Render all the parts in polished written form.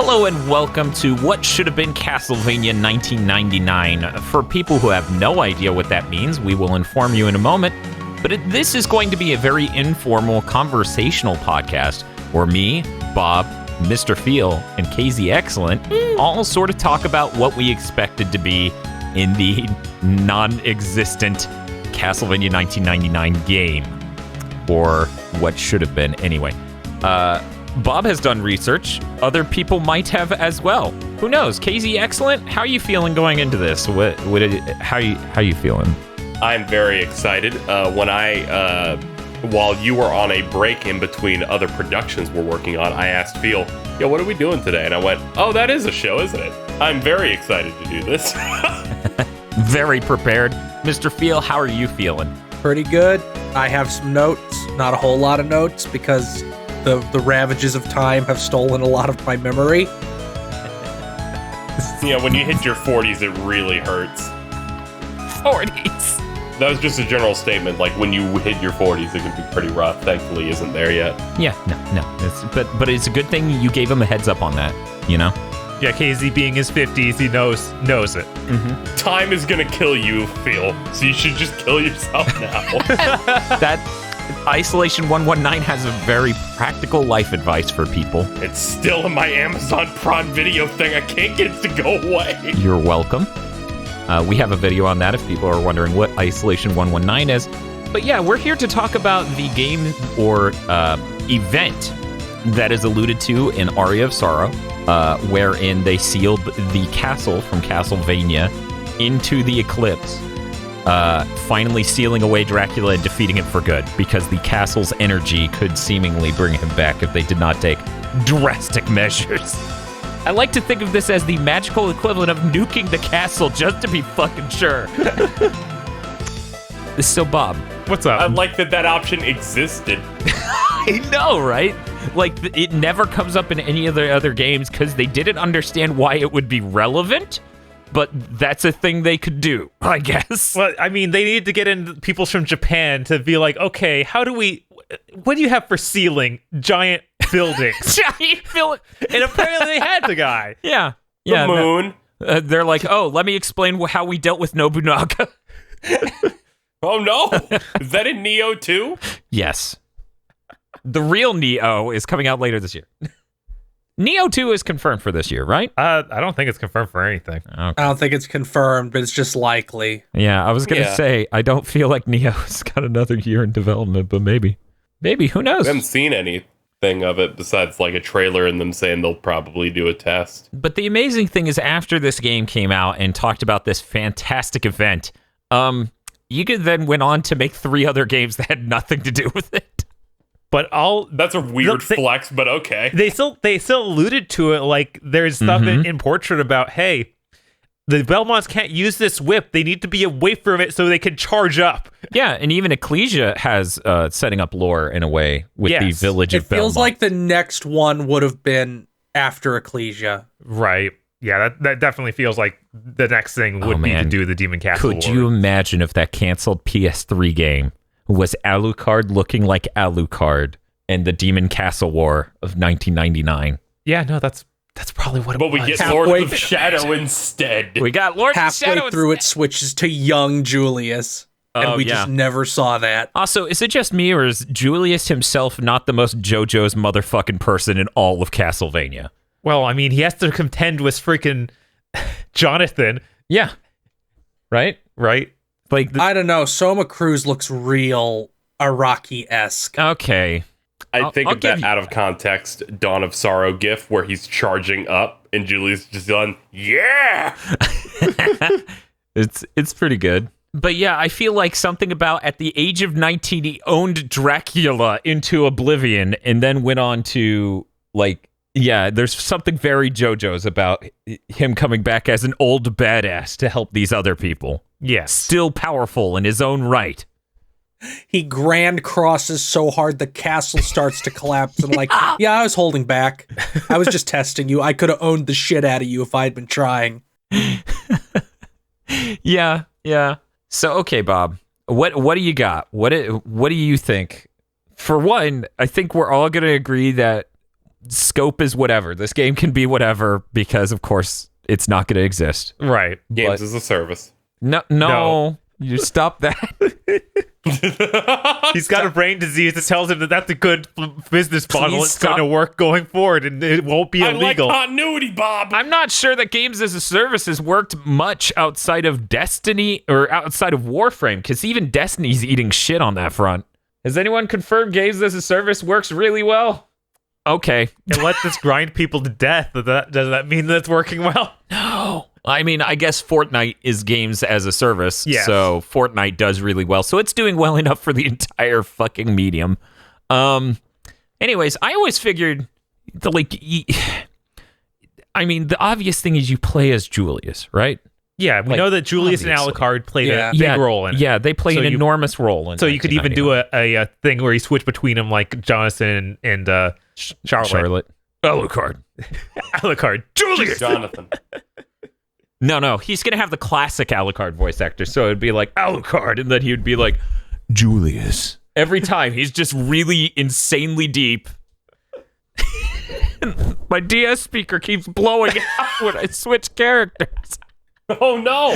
Hello and welcome to what should have been Castlevania 1999. For people who have no idea what that means, we will inform you in a moment. But this is going to be a very informal, conversational podcast where me, Bob, Mr. Feel, and KZ Excellent all sort of talk about what we expected to be in the non-existent Castlevania 1999 game. Or what should have been, anyway. Bob has done research. Other people might have as well. Who knows? KZ Excellent, how are you feeling going into this? How you feeling? I'm very excited. While you were on a break in between other productions we're working on, I asked Phil, yo, what are we doing today? And I went, oh, that is a show, isn't it? I'm very excited to do this. Very prepared. Mr. Feel, how are you feeling? Pretty good. I have some notes, not a whole lot of notes, because the ravages of time have stolen a lot of my memory. Yeah, when you hit your 40s, it really hurts. 40s? That was just a general statement. Like, when you hit your 40s, it can be pretty rough. Thankfully, isn't there yet. Yeah, no. But it's a good thing you gave him a heads up on that, you know? Yeah, KZ being his 50s, he knows it. Mm-hmm. Time is gonna kill you, Phil. So you should just kill yourself now. That Isolation 119 has a very practical life advice for people. It's still in my Amazon Prime Video thing. I can't get it to go away. You're welcome. We have a video on that if people are wondering what Isolation 119 is. But yeah, we're here to talk about the game or event that is alluded to in Aria of Sorrow, wherein they sealed the castle from Castlevania into the Eclipse, finally sealing away Dracula and defeating him for good, because the castle's energy could seemingly bring him back if they did not take drastic measures. I like to think of this as the magical equivalent of nuking the castle just to be fucking sure. So, Bob. What's up? I like that option existed. I know, right? Like, it never comes up in any of the other games because they didn't understand why it would be relevant, but that's a thing they could do, I guess. Well, I mean, they need to get in people from Japan to be like, okay, what do you have for sealing giant buildings? And apparently they had the guy. Yeah. The moon. They're like, oh, let me explain how we dealt with Nobunaga. Oh, no. Is that in Neo 2? Yes. The real Neo is coming out later this year. Neo 2 is confirmed for this year, right? I don't think it's confirmed for anything. Okay. I don't think it's confirmed, but it's just likely. Yeah, I was going to say, I don't feel like Neo's got another year in development, but maybe. Maybe, who knows? I haven't seen anything of it besides like a trailer and them saying they'll probably do a test. But the amazing thing is after this game came out and talked about this fantastic event, Giga then went on to make 3 other games that had nothing to do with it. But that's a weird flex, but okay. They still alluded to it, like there's stuff in Portrait about, hey, the Belmonts can't use this whip. They need to be away from it so they can charge up. Yeah, and even Ecclesia has setting up lore in a way with the village of Belmont. It feels like the next one would have been after Ecclesia. Right. Yeah, that definitely feels like the next thing would be to do the Demon Castle Could you imagine if that canceled PS3 game was Alucard looking like Alucard and the Demon Castle War of 1999? Yeah, no, that's probably what it was. But we get Lord of Shadow instead. We got Lord of Shadow. Halfway through it switches to young Julius. And we just never saw that. Also, is it just me, or is Julius himself not the most JoJo's motherfucking person in all of Castlevania? Well, I mean, he has to contend with freaking Jonathan. Yeah. Right? Like, I don't know. Soma Cruz looks real Araki-esque. Okay. I think of that out of context Dawn of Sorrow gif where he's charging up and Julius just yelling, yeah! It's pretty good. But yeah, I feel like something about at the age of 19, he owned Dracula into oblivion and then went on to, like, yeah, there's something very JoJo's about him coming back as an old badass to help these other people. Yes. Still powerful in his own right. He grand crosses so hard the castle starts to collapse and like, yeah, I was holding back. I was just testing you. I could have owned the shit out of you if I'd been trying. Yeah. So, okay, Bob, what do you got? What do you think? For one, I think we're all going to agree that scope is whatever. This game can be whatever because, of course, it's not going to exist. Right. Games as a service. No. You stop that. He's got a brain disease that tells him that that's a good business model. Please It's going to stop. work going forward, and it won't be I like illegal. continuity, Bob. I'm not sure that games as a service has worked much outside of Destiny or outside of Warframe, because even Destiny's eating shit on that front. Has anyone confirmed games as a service works really well? Okay. And let this grind people to death. Does that mean that it's working well? No. I mean, I guess Fortnite is games as a service, Yes. so Fortnite does really well. So it's doing well enough for the entire fucking medium. Anyways, I always figured, the obvious thing is you play as Julius, right? Yeah, we know that Julius and obviously. Alucard played a big role in it. Yeah, they play So an you- enormous role in it. So you could even do a thing where you switch between them, like Jonathan and Charlotte. Alucard. Alucard. Julius! Jonathan. No, he's going to have the classic Alucard voice actor. So it'd be like Alucard, and then he would be like Julius. Every time. He's just really insanely deep. My DS speaker keeps blowing out when I switch characters. Oh no!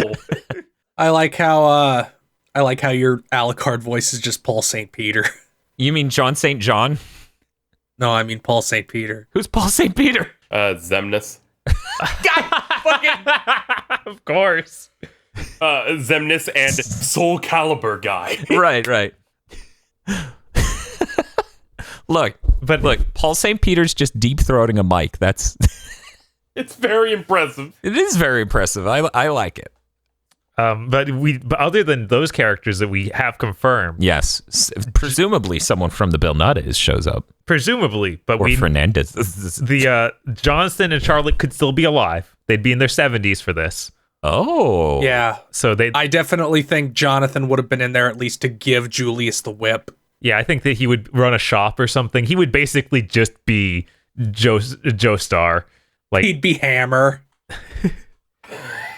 I like how your Alucard voice is just Paul St. Peter. You mean John St. John? No, I mean Paul St. Peter. Who's Paul St. Peter? Zemnis. Of course. Zemnis and Soul Calibur guy. Right. Look, Paul St. Peter's just deep-throating a mic. That's... It's very impressive. It is very impressive. I like it. But other than those characters that we have confirmed, Yes. Presumably someone from the Bill Nutters shows up. presumably, but Or Fernandez. the Jonathan and Charlotte could still be alive. They'd be in their 70s for this. Oh. Yeah, So I definitely think Jonathan would have been in there at least to give Julius the whip. I think that he would run a shop or something. He would basically just be Joestar. Like, He'd be Hammer.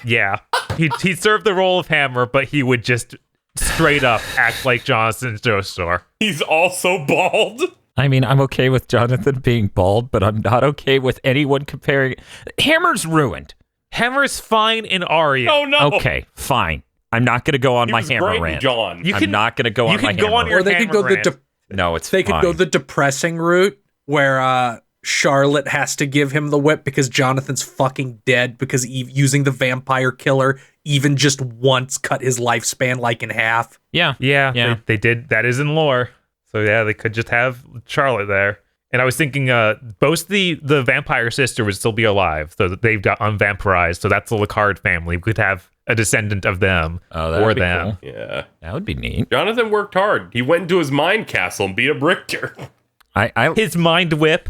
yeah, he'd serve the role of Hammer, but he would just straight up act like Jonathan Joestar. He's also bald. I mean, I'm okay with Jonathan being bald, but I'm not okay with anyone comparing... Hammer's ruined. Hammer's fine in Aria. Oh no! Okay, fine. I'm not going to go on He my was Hammer great in rant. John. You I'm not going to go you on my can go Hammer on your Or they could go Hammer the rant. No, it's they fine. could go the depressing route where Charlotte has to give him the whip because Jonathan's fucking dead because using the vampire killer even just once cut his lifespan like in half. Yeah. Yeah. They did. That is in lore. So yeah, they could just have Charlotte there. And I was thinking, both the vampire sister would still be alive, so that they've got unvampirized. So that's the Lacard family. We could have a descendant of them That or would be them. cool. Yeah. That would be neat. Jonathan worked hard. He went into his mind castle and beat a Brichter. His mind whip.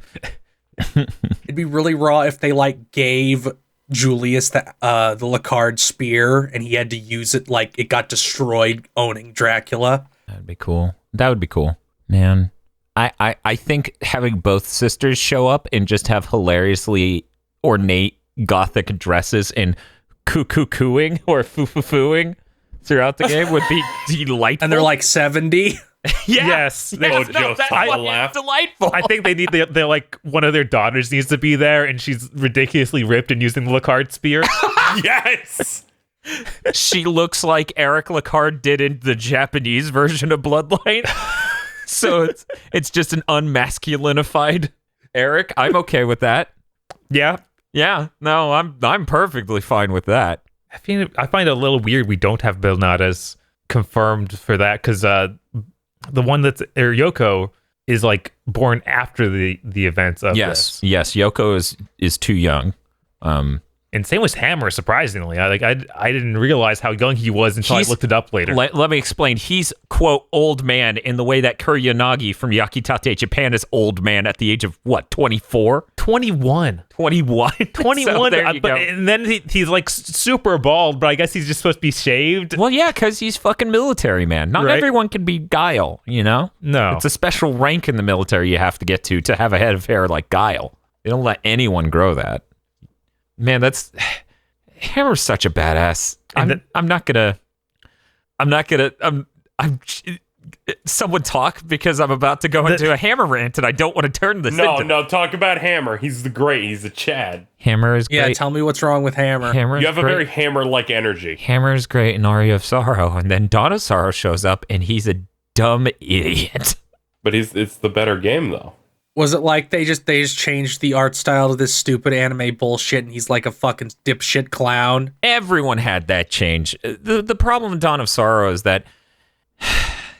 It'd be really raw if they gave Julius the Lacard spear and he had to use it like it got destroyed owning Dracula. That'd be cool. That would be cool. Man. I think having both sisters show up and just have hilariously ornate gothic dresses and coo-coo-cooing or foo-foo-fooing throughout the game would be delightful. And they're 70. yeah. Yes. They- Oh, No, Joe that's Sala fucking laugh. delightful. I think they need they're like one of their daughters needs to be there, and she's ridiculously ripped and using the Lacard spear. Yes! She looks like Eric Lacard did in the Japanese version of Bloodline. So it's just an unmasculinified Eric. I'm okay with that. Yeah. Yeah, no, I'm perfectly fine with that. I find it a little weird we don't have Bill Nadas confirmed for that, because the one that's Yoko is born after the events of Yes, this. yes, Yoko is too young. And same with Hammer, surprisingly. I didn't realize how young he was until I looked it up later. Let me explain. He's, quote, old man in the way that Kuroyanagi from Yakitate Japan is old man at the age of, what, 24? 21. 21? 21. So there you go. And then he's super bald, but I guess he's just supposed to be shaved. Well, yeah, because he's fucking military, man. Not Right. everyone can be Guile, you know? No. It's a special rank in the military you have to get to have a head of hair like Guile. They don't let anyone grow that. Man, Hammer's such a badass. I'm someone talk because I'm about to go into a Hammer rant and I don't want to turn this into... No, talk about Hammer. He's the great. He's the Chad. Hammer is great. Yeah, tell me what's wrong with Hammer. You have a very Hammer-like energy. Hammer is great in Aria of Sorrow, and then Dawn of Sorrow shows up and he's a dumb idiot. But it's the better game, though. Was it like they just changed the art style to this stupid anime bullshit and he's like a fucking dipshit clown? Everyone had that change. The problem in Dawn of Sorrow is that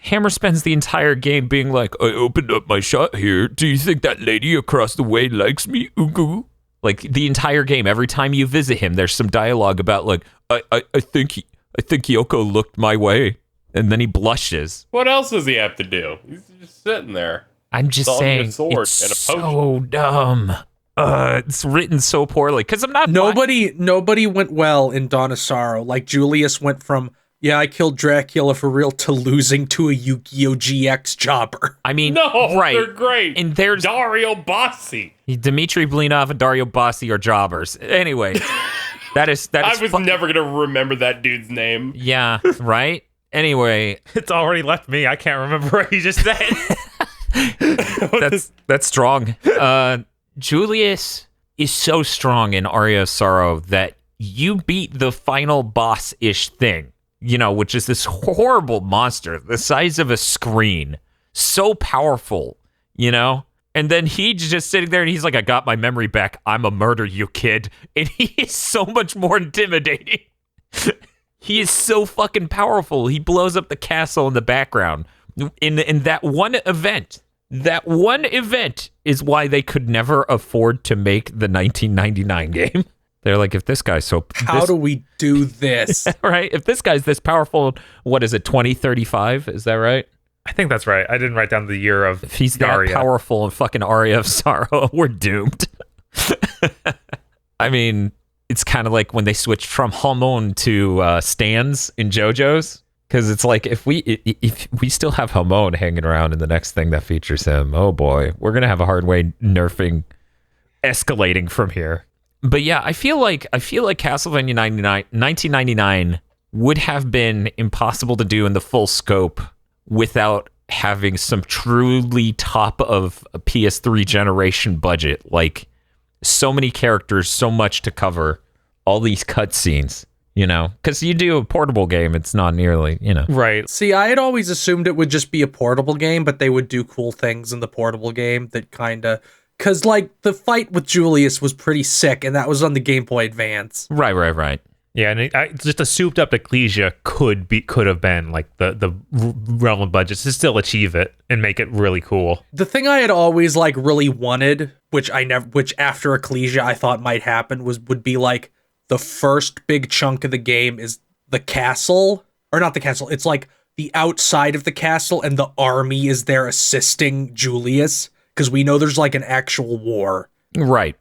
Hammer spends the entire game being like, I opened up my shop here. Do you think that lady across the way likes me? Ooh. Like, the entire game, every time you visit him, there's some dialogue about, like, I think Yoko looked my way. And then he blushes. What else does he have to do? He's just sitting there. I'm just saying, it's so dumb. It's written so poorly, because I'm not... Nobody went well in Dawn of Sorrow. Like, Julius went from... Yeah, I killed Dracula for real to losing to a Yu-Gi-Oh! GX jobber. I mean, no, right. They're great. And there's Dario Bossi. Dmitry Blinov and Dario Bossi are jobbers. Anyway, that is. I was never going to remember that dude's name. Yeah, right? Anyway. It's already left me. I can't remember what he just said. That's strong. Julius is so strong in Aria of Sorrow that you beat the final boss-ish thing. You know, which is this horrible monster, the size of a screen, so powerful, you know? And then he's just sitting there and he's like, I got my memory back. I'm a murder you, kid. And he is so much more intimidating. He is so fucking powerful. He blows up the castle in the background. In that one event. That one event is why they could never afford to make the 1999 game. They're like, if this guy's so... How do we do this? Right? If this guy's this powerful, what is it, 2035? Is that right? I think that's right. I didn't write down the year of If he's that powerful in fucking Aria of Sorrow, we're doomed. I mean, it's kind of like when they switched from Hamon to stands in JoJo's. Because it's like, if we still have Hamon hanging around in the next thing that features him, oh boy, we're going to have a hard way nerfing, escalating from here. But yeah, I feel like Castlevania 1999 would have been impossible to do in the full scope without having some truly top of a PS3 generation budget. Like, so many characters, so much to cover, all these cutscenes, you know? Because you do a portable game, it's not nearly, you know. Right. See, I had always assumed it would just be a portable game, but they would do cool things in the portable game that kind of... Because, like, the fight with Julius was pretty sick, and that was on the Game Boy Advance. Right. Yeah, and just a souped-up Ecclesia could have been, like, the relevant budgets to still achieve it and make it really cool. The thing I had always, like, really wanted, which after Ecclesia I thought might happen, would be, like, the first big chunk of the game is the castle. Or not the castle, it's, like, the outside of the castle, and the army is there assisting Julius. Because we know there's like an actual war. Right.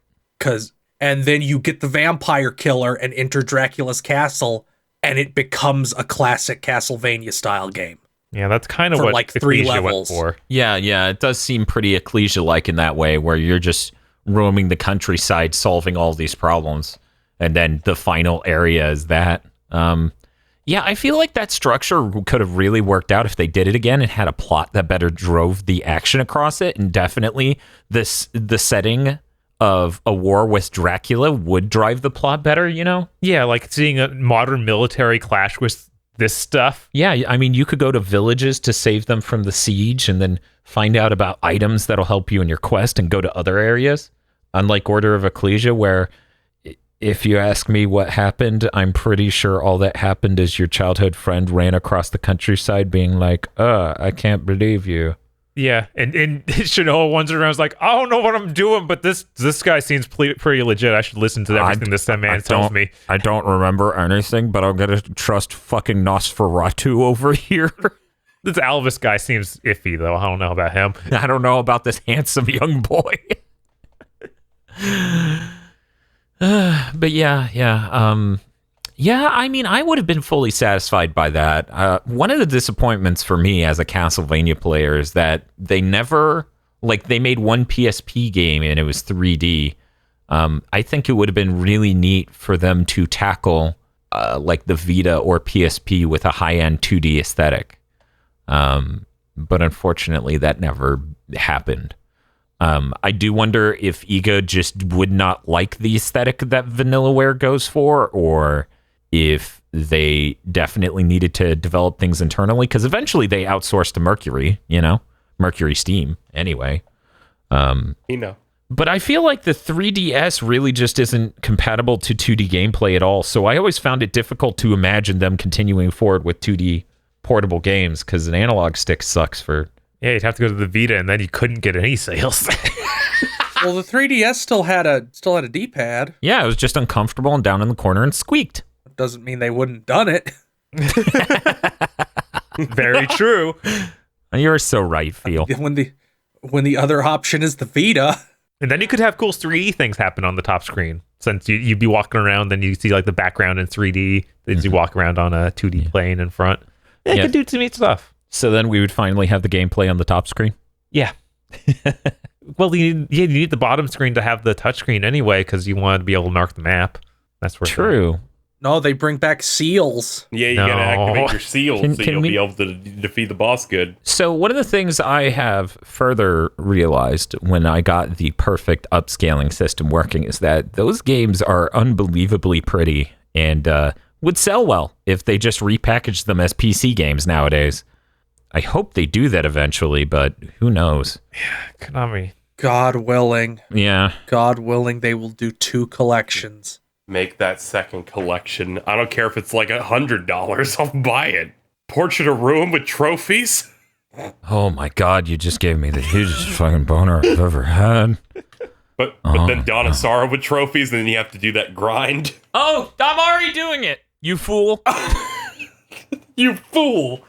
And then you get the vampire killer and enter Dracula's castle, and it becomes a classic Castlevania style game. Yeah, that's kind of what like 3 Ecclesia levels. went for. Yeah, it does seem pretty Ecclesia-like in that way, where you're just roaming the countryside, solving all these problems, and then the final area is that. Yeah, I feel like that structure could have really worked out if they did it again and had a plot that better drove the action across it. And definitely the setting of a war with Dracula would drive the plot better, you know? Yeah, like seeing a modern military clash with this stuff. Yeah, I mean, you could go to villages to save them from the siege and then find out about items that'll help you in your quest and go to other areas. Unlike Order of Ecclesia, where... If you ask me what happened, I'm pretty sure all that happened is your childhood friend ran across the countryside being like, I can't believe you. Yeah, and Shinoa wanders around, is like, I don't know what I'm doing, but this guy seems pretty legit. I should listen to everything this man tells me. I don't remember anything, but I'm going to trust fucking Nosferatu over here. This Alvis guy seems iffy, though. I don't know about him. I don't know about this handsome young boy. But yeah. I mean, I would have been fully satisfied by that. One of the disappointments for me as a Castlevania player is that they never, like, they made one PSP game and it was 3D. I think it would have been really neat for them to tackle, like, the Vita or PSP with a high-end 2D aesthetic. but unfortunately that never happened. I do wonder if Iga just would not like the aesthetic that Vanillaware goes for, or if they definitely needed to develop things internally, because eventually they outsourced to Mercury, Mercury Steam anyway. But I feel like the 3DS really just isn't compatible to 2D gameplay at all, so I always found it difficult to imagine them continuing forward with 2D portable games, because an analog stick sucks for... Yeah, you'd have to go to the Vita, and then you couldn't get any sales. Well, the 3DS still had a D-pad. Yeah, it was just uncomfortable and down in the corner and squeaked. Doesn't mean they wouldn't done it. Very true. You're so right, Phil. When the other option is the Vita. And then you could have cool 3D things happen on the top screen. Since you'd be walking around, then you see like the background in 3D. Then you walk around on a 2D plane in front. It could do some neat stuff. So then we would finally have the gameplay on the top screen? Yeah. Well, you need the bottom screen to have the touchscreen anyway, because you want to be able to mark the map. That's where True. No, they bring back seals. Yeah, you gotta activate your seals so you'll be able to defeat the boss good. So one of the things I have further realized when I got the perfect upscaling system working is that those games are unbelievably pretty and would sell well if they just repackaged them as PC games nowadays. I hope they do that eventually, but who knows? Yeah, Konami. God willing. Yeah. God willing, they will do 2 collections. Make that second collection. I don't care if it's like $100. I'll buy it. Portrait of Ruin with trophies. Oh my God, you just gave me the hugest fucking boner I've ever had. But then Dawn of Sorrow with trophies, and then you have to do that grind. Oh, I'm already doing it, you fool. You fool.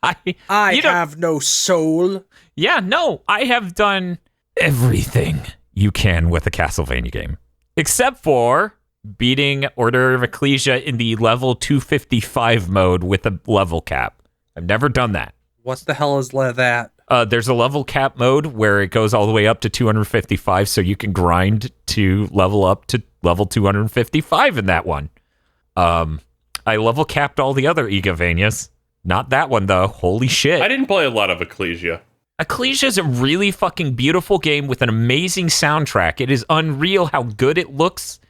I have no soul. Yeah, no, I have done everything you can with a Castlevania game. Except for beating Order of Ecclesia in the level 255 mode with a level cap. I've never done that. What the hell is that? There's a level cap mode where it goes all the way up to 255, so you can grind to level up to level 255 in that one. I level capped all the other Igavanias. Not that one, though. Holy shit. I didn't play a lot of Ecclesia. Ecclesia is a really fucking beautiful game with an amazing soundtrack. It is unreal how good it looks,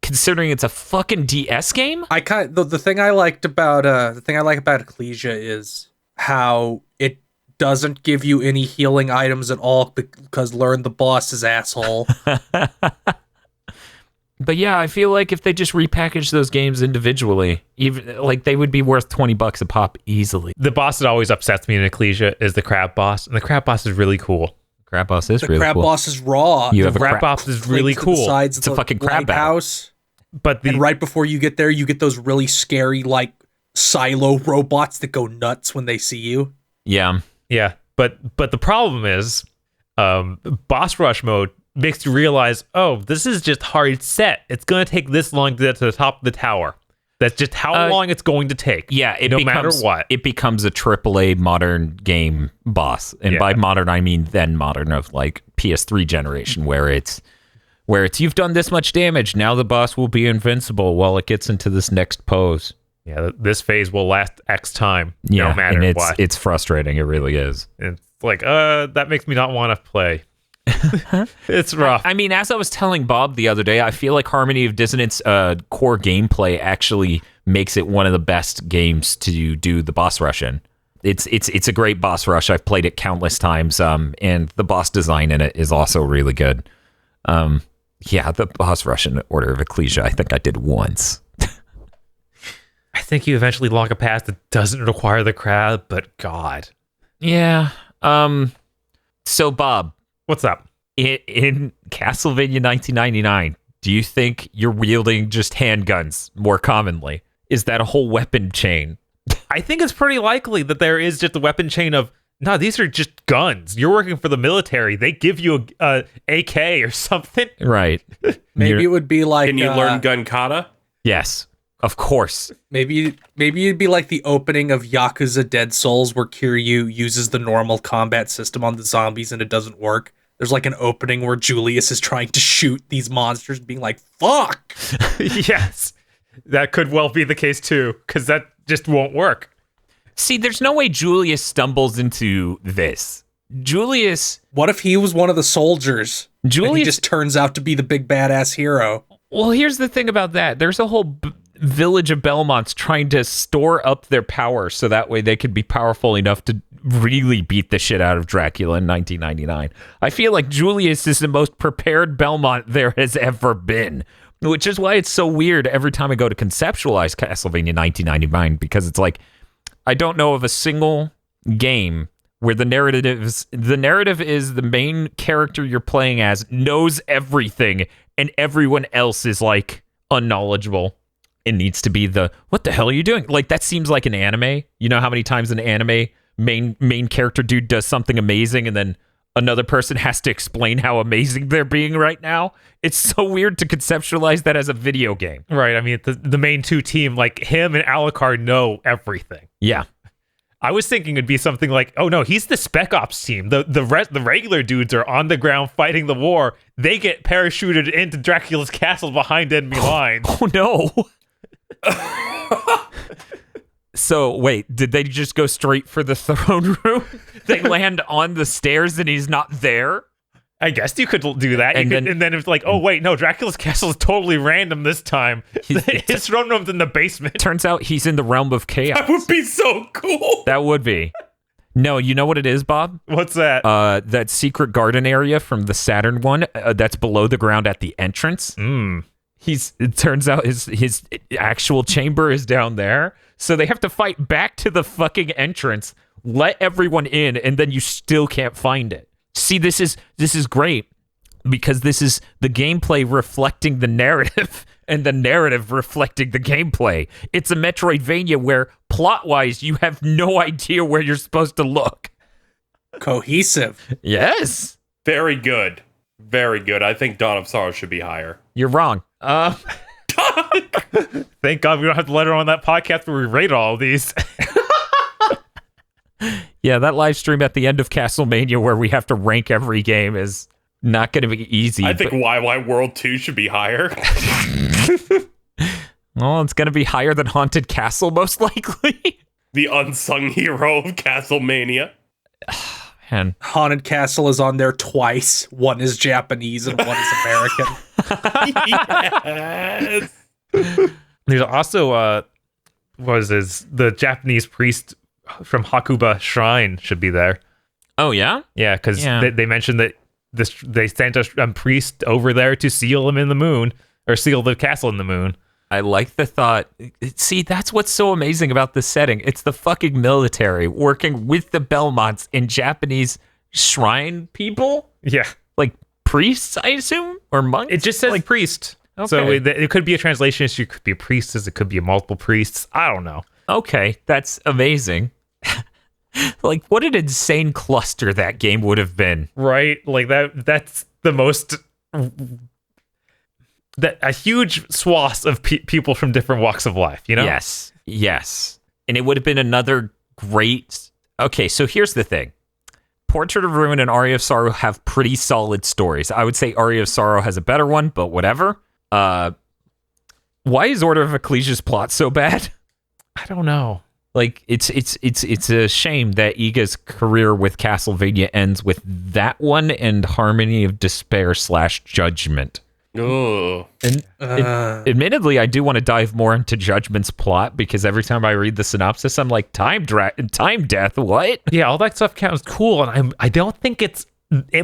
considering it's a fucking DS game. The thing I like about Ecclesia is how it doesn't give you any healing items at all because learn the boss's asshole. But yeah, I feel like if they just repackaged those games individually, even like they would be worth $20 a pop easily. The boss that always upsets me in Ecclesia is the crab boss, and the crab boss is really cool. Crab boss is really cool. The crab boss is raw. You have the crab boss is really cool. It's a fucking crab house. But and right before you get there, you get those really scary like silo robots that go nuts when they see you. Yeah. But the problem is, boss rush mode makes you realize, oh, this is just hard set. It's going to take this long to get to the top of the tower. That's just how long it's going to take. Yeah, no matter what. It becomes a AAA modern game boss. And by modern, I mean then modern of like PS3 generation, where it's you've done this much damage, now the boss will be invincible while it gets into this next pose. Yeah, this phase will last X time, no matter what. It's frustrating. It really is. It's like, that makes me not want to play. It's rough. I mean, as I was telling Bob the other day, I feel like Harmony of Dissonance core gameplay actually makes it one of the best games to do the boss rush in. It's a great boss rush. I've played it countless times, and the boss design in it is also really good. The boss rush in Order of Ecclesia, I think I did once. I think you eventually log a path that doesn't require the crab, but God. Yeah. So, Bob. What's up? In Castlevania 1999, do you think you're wielding just handguns more commonly? Is that a whole weapon chain? I think it's pretty likely that there is just a weapon chain of, no, these are just guns. You're working for the military. They give you a AK or something. Right. Maybe it would be like... Can you learn gun kata? Yes, of course. Maybe it'd be like the opening of Yakuza Dead Souls where Kiryu uses the normal combat system on the zombies and it doesn't work. There's like an opening where Julius is trying to shoot these monsters being like, fuck! Yes, that could well be the case too, because that just won't work. See, there's no way Julius stumbles into this. Julius... What if he was one of the soldiers? And he Julius just turns out to be the big badass hero. Well, here's the thing about that. There's a whole village of Belmonts trying to store up their power so that way they could be powerful enough to really beat the shit out of Dracula in 1999. I feel like Julius is the most prepared Belmont there has ever been, which is why it's so weird every time I go to conceptualize Castlevania 1999, because it's like, I don't know of a single game where the narrative is the main character you're playing as knows everything and everyone else is like unknowledgeable. It needs to be the, what the hell are you doing? Like, that seems like an anime. You know how many times an anime main character dude does something amazing and then another person has to explain how amazing they're being right now? It's so weird to conceptualize that as a video game. Right. I mean, the main two team, like him and Alucard, know everything. Yeah. I was thinking it'd be something like, oh no, he's the Spec Ops team. The regular dudes are on the ground fighting the war. They get parachuted into Dracula's castle behind enemy lines. Oh no. So wait, did they just go straight for the throne room? They land on the stairs and he's not there? I guess you could do that. And then it's like, oh wait, no, Dracula's castle is totally random this time. His throne room's in the basement. Turns out he's in the realm of chaos. That would be so cool. That would be. No, you know what it is, Bob? What's that? That secret garden area from the Saturn one that's below the ground at the entrance. It turns out his actual chamber is down there. So they have to fight back to the fucking entrance, let everyone in, and then you still can't find it. See, this is great because this is the gameplay reflecting the narrative and the narrative reflecting the gameplay. It's a Metroidvania where plot-wise you have no idea where you're supposed to look. Cohesive. Yes. Very good. Very good. I think Dawn of Sorrow should be higher. You're wrong. Thank God we don't have to let her on that podcast where we rate all of these. Yeah, that live stream at the end of Castlevania where we have to rank every game is not going to be easy. I think YY World 2 should be higher. Well, it's going to be higher than Haunted Castle, most likely. The unsung hero of Castlemania. Man. Haunted Castle is on there twice. One is Japanese and one is American. Yes. There's also the Japanese priest from Hakuba Shrine should be there. Oh yeah, yeah, because they mentioned that they sent a priest over there to seal him in the moon, or seal the castle in the moon. I like the thought. See, that's what's so amazing about this setting. It's the fucking military working with the Belmonts and Japanese shrine people. Yeah, like priests, I assume, or monks. It just says like priest. Okay. So it could be a translation issue. It could be a priestess. It could be multiple priests. I don't know. Okay, that's amazing. Like, what an insane cluster that game would have been. Right? Like that's the most... a huge swath of people from different walks of life, you know? Yes. And it would have been another great... Okay, so here's the thing. Portrait of Ruin and Aria of Sorrow have pretty solid stories. I would say Aria of Sorrow has a better one, but whatever. Why is Order of Ecclesia's plot so bad? I don't know. Like, it's a shame that Iga's career with Castlevania ends with that one and Harmony of Despair / Judgment. Oh. And admittedly, I do want to dive more into Judgment's plot because every time I read the synopsis, I'm like, time death, what? Yeah, all that stuff sounds cool, and I don't think it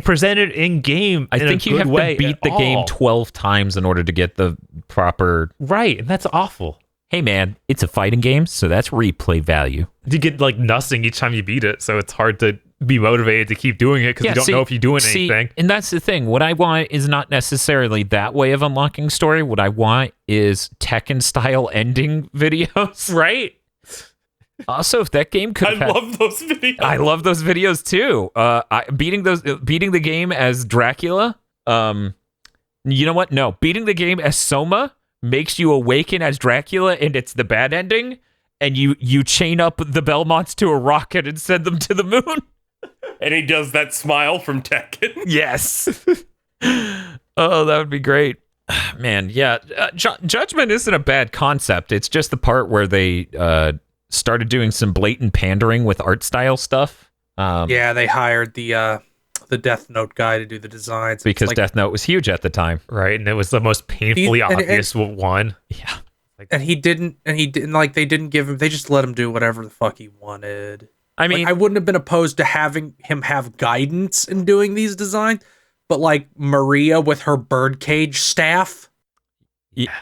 presented in game. I think you have to beat the game 12 times in order to get the proper... Right, and that's awful. Hey man, it's a fighting game, so that's replay value. You get like nothing each time you beat it, so it's hard to be motivated to keep doing it because you don't know if you're doing anything. And that's the thing. What I want is not necessarily that way of unlocking story. What I want is Tekken-style ending videos. Right? Also, if that game could I love those videos. I love those videos too. Beating the game as Dracula. You know what? No, beating the game as Soma makes you awaken as Dracula, and it's the bad ending, and you chain up the Belmonts to a rocket and send them to the moon. And he does that smile from Tekken. Yes. Oh, that would be great. Man, yeah. Judgment isn't a bad concept. It's just the part where they started doing some blatant pandering with art style stuff. Yeah, they hired the Death Note guy to do the designs. Because Death Note was huge at the time. Right, and it was the most painfully obvious one. Yeah. And he didn't like, they didn't give him, they just let him do whatever the fuck he wanted. I mean, like, I wouldn't have been opposed to having him have guidance in doing these designs, but like Maria with her birdcage staff.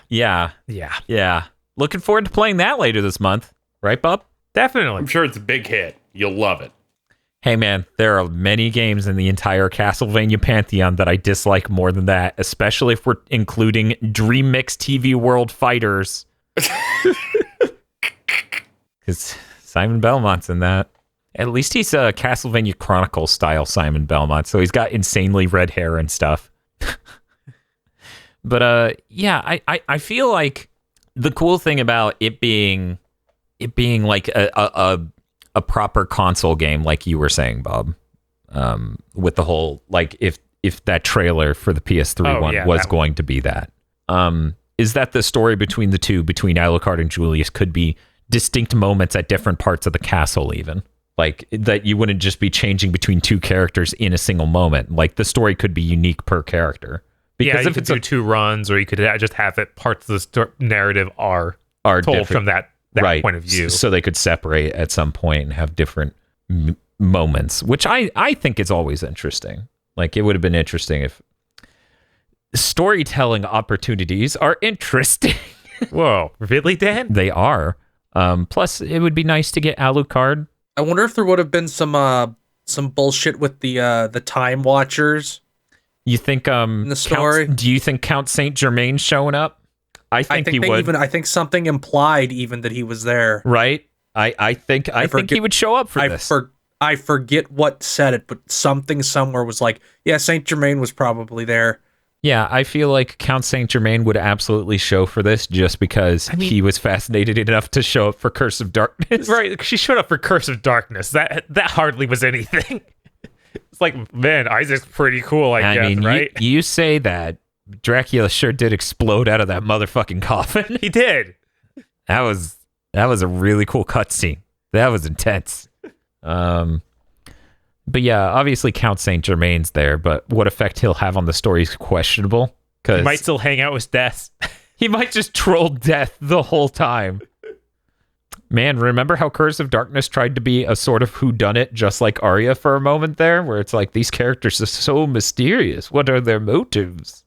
Yeah. Looking forward to playing that later this month. Right, Bob? Definitely. I'm sure it's a big hit. You'll love it. Hey, man, there are many games in the entire Castlevania pantheon that I dislike more than that, especially if we're including Dream Mix TV World Fighters. Because Simon Belmont's in that. At least he's a Castlevania Chronicles style Simon Belmont, so he's got insanely red hair and stuff. But yeah, I feel like the cool thing about it being like a proper console game, like you were saying, Bob, with the whole, like, if that trailer for the PS3 was going to be that, is that the story between the two, between Alucard and Julius, could be distinct moments at different parts of the castle, even. Like, that you wouldn't just be changing between two characters in a single moment. Like, the story could be unique per character. Because if it's do two runs, or you could just have it, parts of the narrative are told different from that point of view. So they could separate at some point and have different moments, which I think is always interesting. Like, it would have been interesting if storytelling opportunities are interesting. Whoa, really, Dan? They are. Plus, it would be nice to get Alucard. I wonder if there would have been some bullshit with the Time Watchers. You think in the story? Do you think Count Saint Germain showing up? I think he would. I think something implied even that he was there. Right. I think he would show up for this. I forget what said it, but something somewhere was like, yeah, Saint Germain was probably there. Yeah, I feel like Count Saint Germain would absolutely show for this, just because he was fascinated enough to show up for Curse of Darkness. Right. She showed up for Curse of Darkness. That hardly was anything. It's like, man, Isaac's pretty cool, I guess, mean, right? You say that. Dracula sure did explode out of that motherfucking coffin. He did. That was a really cool cutscene. That was intense. But yeah, obviously Count Saint Germain's there, but what effect he'll have on the story is questionable. He might still hang out with Death. He might just troll Death the whole time. Man, remember how Curse of Darkness tried to be a sort of whodunit, just like Arya for a moment there, where it's like, these characters are so mysterious. What are their motives?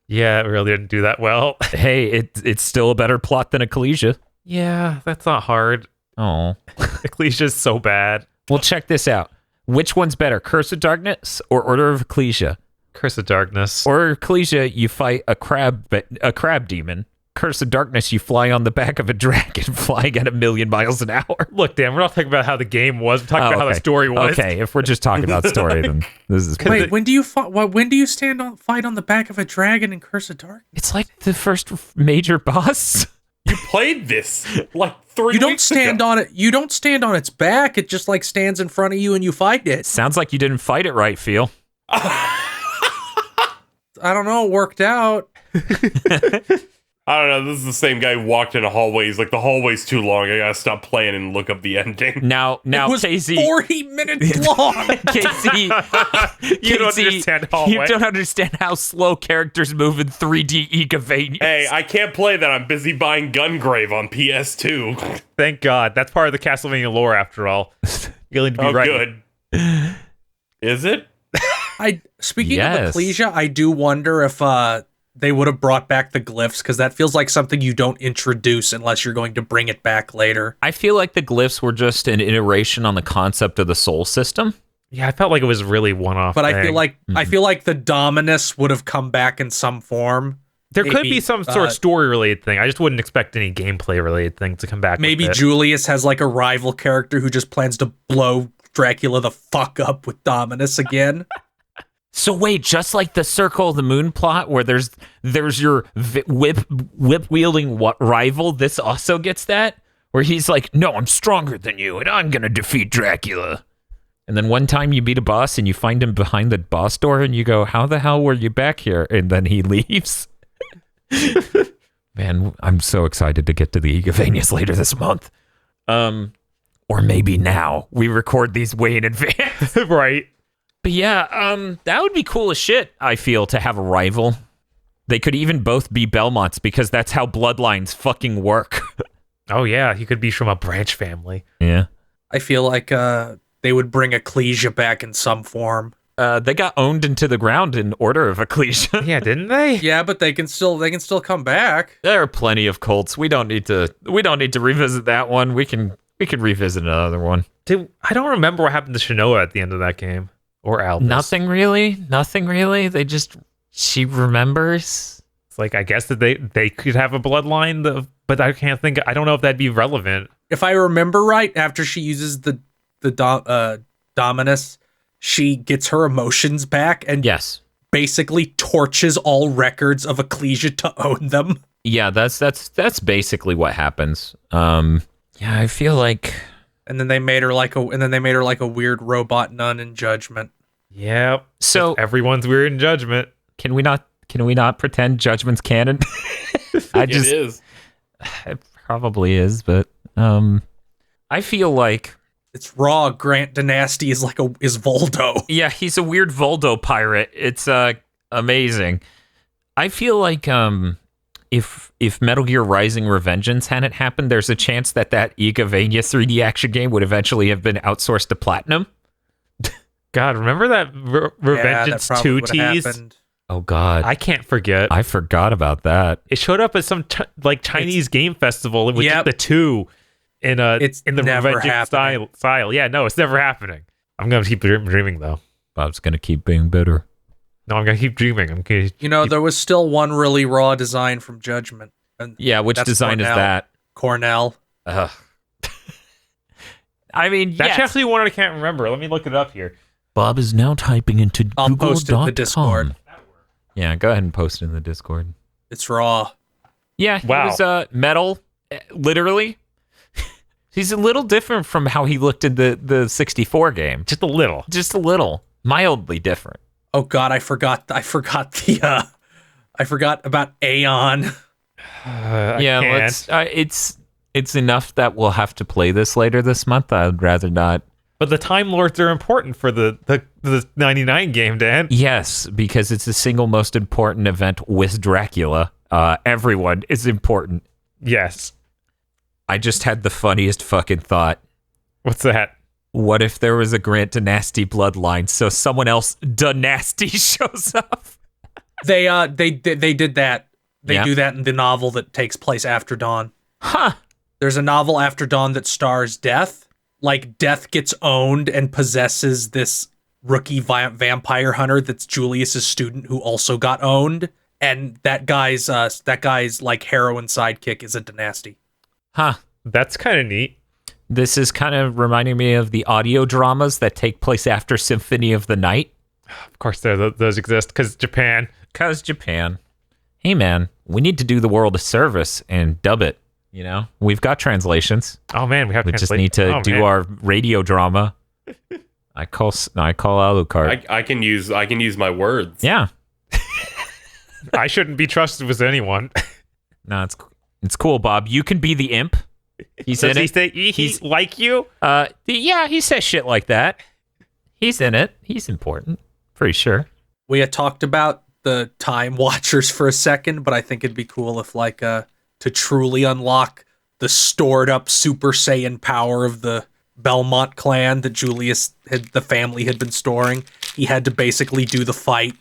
Yeah, it really didn't do that well. Hey, it's still a better plot than Ecclesia. Yeah, that's not hard. Oh, Ecclesia's so bad. Well, check this out. Which one's better, Curse of Darkness or Order of Ecclesia? Curse of Darkness. Order of Ecclesia, you fight a crab demon. Curse of Darkness, you fly on the back of a dragon flying at 1,000,000 miles an hour. Look, Dan, we're not talking about how the game was. We're talking about how the story was. Okay, if we're just talking about story, then this is... Wait, when do you fight on the back of a dragon in Curse of Darkness? It's like the first major boss. You played this like 3 You don't weeks stand ago. on it. You don't stand on its back. It just like stands in front of you and you fight it. Sounds like you didn't fight it right, Phil. I don't know. It worked out. I don't know. This is the same guy who walked in a hallway. He's like, the hallway's too long. I gotta stop playing and look up the ending. Now, It was Casey, 40 minutes long. Casey, You don't understand hallway. You don't understand how slow characters move in 3D Igavania. Hey, I can't play that. I'm busy buying Gungrave on PS2. Thank God. That's part of the Castlevania lore, after all. You'll need to be Oh, right. good. Is it? Speaking Yes. of Ecclesia, I do wonder if they would have brought back the glyphs, because that feels like something you don't introduce unless you're going to bring it back later. I feel like the glyphs were just an iteration on the concept of the soul system. Yeah, I felt like it was really one-off. But thing. I feel like the Dominus would have come back in some form. There could maybe, be some sort of story-related thing. I just wouldn't expect any gameplay-related thing to come back. Maybe with it. Julius has like a rival character who just plans to blow Dracula the fuck up with Dominus again. So wait, just like the Circle of the Moon plot, where there's your whip wielding rival, this also gets that, where he's like, no, I'm stronger than you, and I'm gonna defeat Dracula. And then one time you beat a boss and you find him behind the boss door, and you go, how the hell were you back here? And then he leaves. Man, I'm so excited to get to the Igavanias later this month. Or maybe now. We record these way in advance. Right. But yeah, that would be cool as shit, I feel, to have a rival. They could even both be Belmonts because that's how bloodlines fucking work. Oh, yeah. He could be from a branch family. Yeah. I feel like they would bring Ecclesia back in some form. They got owned into the ground in Order of Ecclesia. Yeah, didn't they? Yeah, but they can still come back. There are plenty of cults. We don't need to revisit that one. We can revisit another one. I don't remember what happened to Shinoa at the end of that game. Or Albus. Nothing really. She remembers. It's like, I guess that they could have a bloodline, but I don't know if that'd be relevant. If I remember right, after she uses the Dominus, she gets her emotions back and Yes. basically torches all records of Ecclesia to own them. Yeah, that's basically what happens. Yeah, I feel like And then they made her like a weird robot nun in Judgment. Yep. so. Everyone's weird in Judgment. Can we not pretend Judgment's canon? It is. It probably is, but I feel like It's raw. Grant Dynasty is Voldo. yeah, he's a weird Voldo pirate. It's amazing. I feel like if Metal Gear Rising: Revengeance hadn't happened, there's a chance that Igavania 3D action game would eventually have been outsourced to Platinum. God, remember that Revengeance 2 tease? Happened. Oh God, I can't forget. I forgot about that. It showed up at some Chinese game festival. It was just the 2 in the never Revengeance style. Yeah, no, it's never happening. I'm gonna keep dreaming though. Bob's gonna keep being bitter. No, I'm gonna keep dreaming. There was still one really raw design from Judgment. And Yeah, which that's design is Cornell. that? Cornell. Ugh. I mean, That's yes. actually one I can't remember. Let me look it up here. Bob is now typing into I'll Google.com. post it in the Discord. Yeah, go ahead and post it in the Discord. It's raw. Yeah, he Wow. was metal, literally. He's a little different from how he looked in the 64 game. Just a little. Just a little. Mildly different. Oh God, I forgot about Aeon. Let's. It's enough that we'll have to play this later this month. I'd rather not. But the Time Lords are important for the 99 game, Dan. Yes, because it's the single most important event with Dracula. Everyone is important. Yes. I just had the funniest fucking thought. What's that? What if there was a Grant Dynasty bloodline, so someone else Dynasty shows up? They did that. They Yeah. do that in the novel that takes place after Dawn. Huh. There's a novel after Dawn that stars Death. Like, Death gets owned and possesses this rookie vampire hunter that's Julius's student who also got owned. And that guy's like heroine sidekick is a Dynasty. Huh. That's kind of neat. This is kind of reminding me of the audio dramas that take place after Symphony of the Night. Of course, those exist because Japan. Cause Japan. Hey man, we need to do the world a service and dub it. You know, we've got translations. Oh man, we have. We just need to do our radio drama. I call Alucard. I can use my words. Yeah. I shouldn't be trusted with anyone. No, it's cool, Bob. You can be the imp. He's in it. He's like you. Yeah, he says shit like that. He's in it. He's important. Pretty sure. We had talked about the Time Watchers for a second, but I think it'd be cool if to truly unlock the stored up Super Saiyan power of the Belmont clan that the family had been storing, he had to basically do the fight.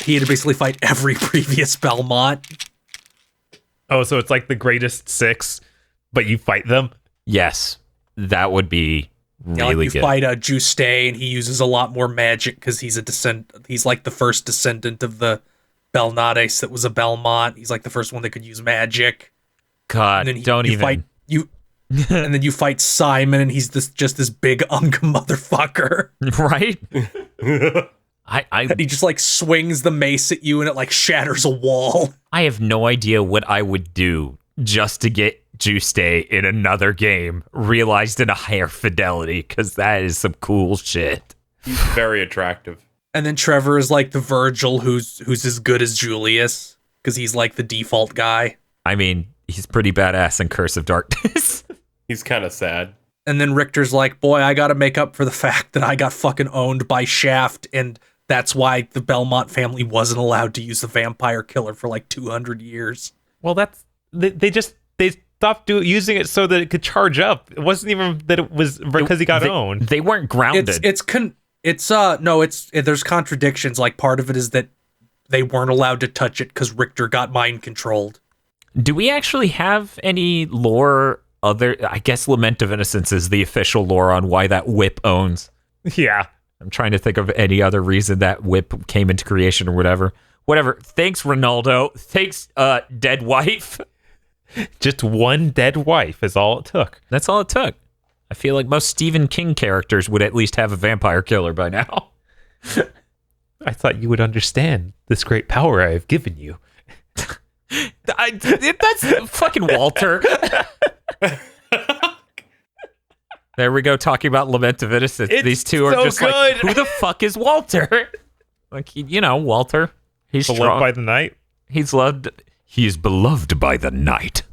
He had to basically fight every previous Belmont. Oh, so it's like the greatest 6, but you fight them? Yes. That would be really you good. fight Juste, and he uses a lot more magic because he's he's like the first descendant of the Belnades that was a Belmont. He's like the first one that could use magic. God, And then don't you even. fight and then you fight Simon, and he's just this big motherfucker. Right? And he just like swings the mace at you, and it like shatters a wall. I have no idea what I would do just to get Juste in another game realized in a higher fidelity, because that is some cool shit. He's very attractive. And then Trevor is like the Virgil who's as good as Julius, because he's like the default guy. I mean, he's pretty badass in Curse of Darkness. He's kind of sad. And then Richter's like, boy, I got to make up for the fact that I got fucking owned by Shaft, and that's why the Belmont family wasn't allowed to use the vampire killer for like 200 years. Well, they stopped using it so that it could charge up. It wasn't even that it was because he got owned. They weren't grounded. There's contradictions. Like, part of it is that they weren't allowed to touch it because Richter got mind controlled. Do we actually have any lore I guess Lament of Innocence is the official lore on why that whip owns. Yeah. I'm trying to think of any other reason that whip came into creation or whatever. Whatever. Thanks, Ronaldo. Thanks, dead wife. Just one dead wife is all it took. That's all it took. I feel like most Stephen King characters would at least have a vampire killer by now. I thought you would understand this great power I have given you. That's fucking Walter. There we go, talking about Lament of Innocence. These two are so just good. like, who the fuck is Walter? Like, Walter. He's Beloved strong. by the night. He's loved. He is beloved by the night.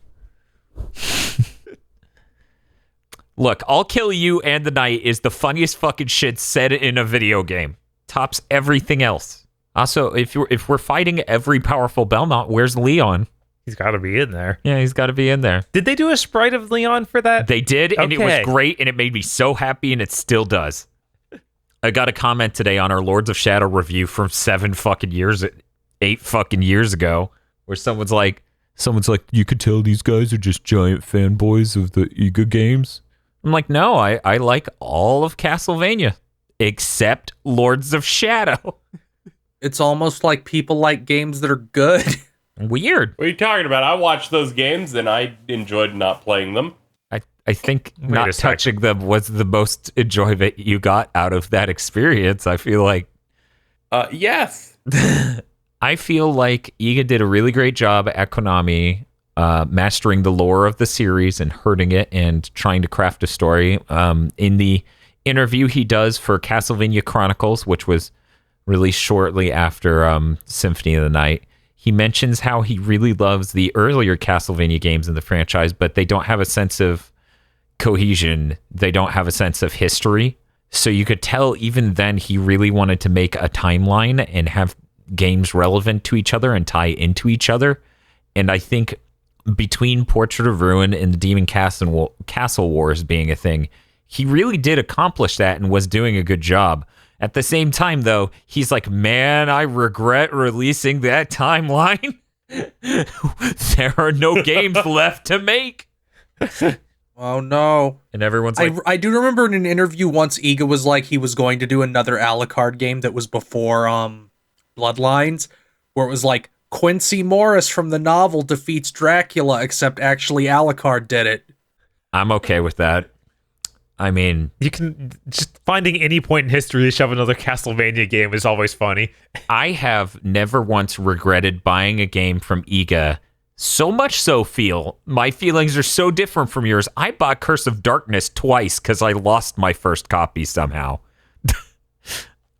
Look, I'll kill you and the night is the funniest fucking shit said in a video game. Tops everything else. Also, if we're fighting every powerful Belmont, where's Leon? He's got to be in there. Yeah, he's got to be in there. Did they do a sprite of Leon for that? They did, and it was Okay. great, and it made me so happy, and it still does. I got a comment today on our Lords of Shadow review from 8 fucking years ago, where someone's like, you could tell these guys are just giant fanboys of the Iga games. I'm like, no, I like all of Castlevania, except Lords of Shadow. It's almost like people like games that are good. Weird. What are you talking about? I watched those games and I enjoyed not playing them. I think Wait not a sec. touching them was the most enjoyment you got out of that experience. I feel like. Yes. I feel like Iga did a really great job at Konami, mastering the lore of the series and herding it and trying to craft a story. In the interview he does for Castlevania Chronicles, which was released shortly after Symphony of the Night, he mentions how he really loves the earlier Castlevania games in the franchise, but they don't have a sense of cohesion. They don't have a sense of history. So you could tell even then he really wanted to make a timeline and have games relevant to each other and tie into each other. And I think between Portrait of Ruin and the Demon Castle Wars being a thing, he really did accomplish that and was doing a good job. At the same time, though, he's like, man, I regret releasing that timeline. There are no games left to make. Oh, no. And everyone's like, I do remember in an interview once Iga was like he was going to do another Alucard game that was before Bloodlines, where it was like Quincy Morris from the novel defeats Dracula, except actually Alucard did it. I'm okay with that. I mean, You can just finding any point in history to shove another Castlevania game is always funny. I have never once regretted buying a game from Iga. So much so, my feelings are so different from yours. I bought Curse of Darkness twice because I lost my first copy somehow.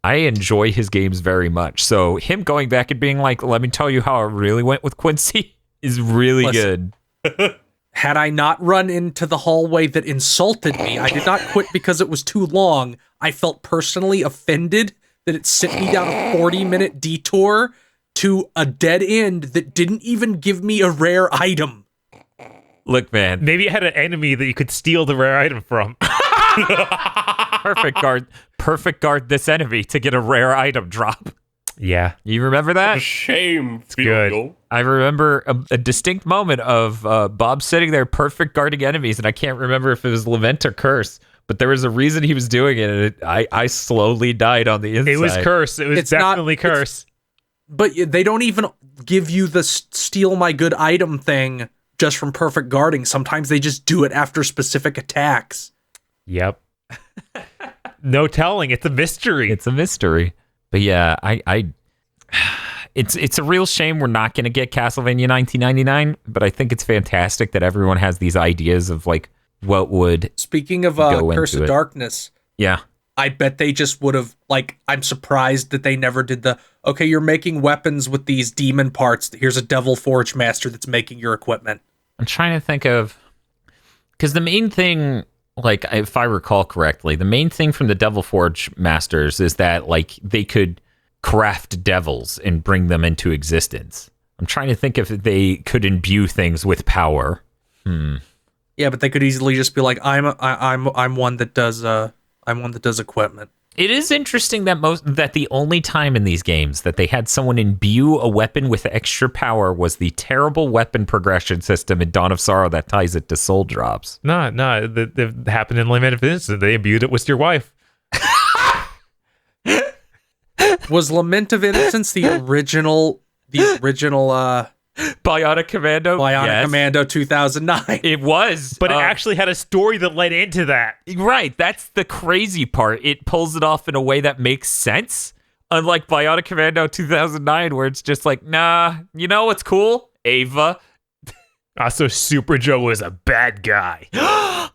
I enjoy his games very much. So him going back and being like, let me tell you how it really went with Quincy is really Listen. good. Had I not run into the hallway that insulted me, I did not quit because it was too long. I felt personally offended that it sent me down a 40-minute detour to a dead end that didn't even give me a rare item. Look, man, Maybe it had an enemy that you could steal the rare item from. perfect guard this enemy to get a rare item drop. Yeah. You remember A that? shame. good. Field. I remember a distinct moment of Bob sitting there perfect guarding enemies, and I can't remember if it was Lament or Curse, but there was a reason he was doing it, and I slowly died on the inside. It was Curse. It was It's not- definitely Curse. But they don't even give you the steal my good item thing just from perfect guarding. Sometimes they just do it after specific attacks. Yep. No telling. It's a mystery. It's a mystery. But yeah, it's a real shame we're not going to get Castlevania 1999, but I think it's fantastic that everyone has these ideas of like what would Speaking of Go Curse into of it. Darkness, yeah. I bet they just would have, like, I'm surprised that they never did okay, you're making weapons with these demon parts. Here's a Devil Forge Master that's making your equipment. I'm trying to think of, Because the main thing, like, if I recall correctly, the main thing from the Devil Forge Masters is that, like, they could craft devils and bring them into existence. I'm trying to think if they could imbue things with power. Yeah, but they could easily just be like, I'm one that does equipment. It is interesting that the only time in these games that they had someone imbue a weapon with extra power was the terrible weapon progression system in Dawn of Sorrow that ties it to soul drops. No, it happened in Lament of Innocence. They imbued it with your wife. Was Lament of Innocence the original Bionic Commando? Bionic Commando 2009? It was. But it actually had a story that led into that. Right, that's the crazy part. It pulls it off in a way that makes sense. Unlike Bionic Commando 2009, where it's just like, nah, you know what's cool? Ava. Also, Super Joe was a bad guy.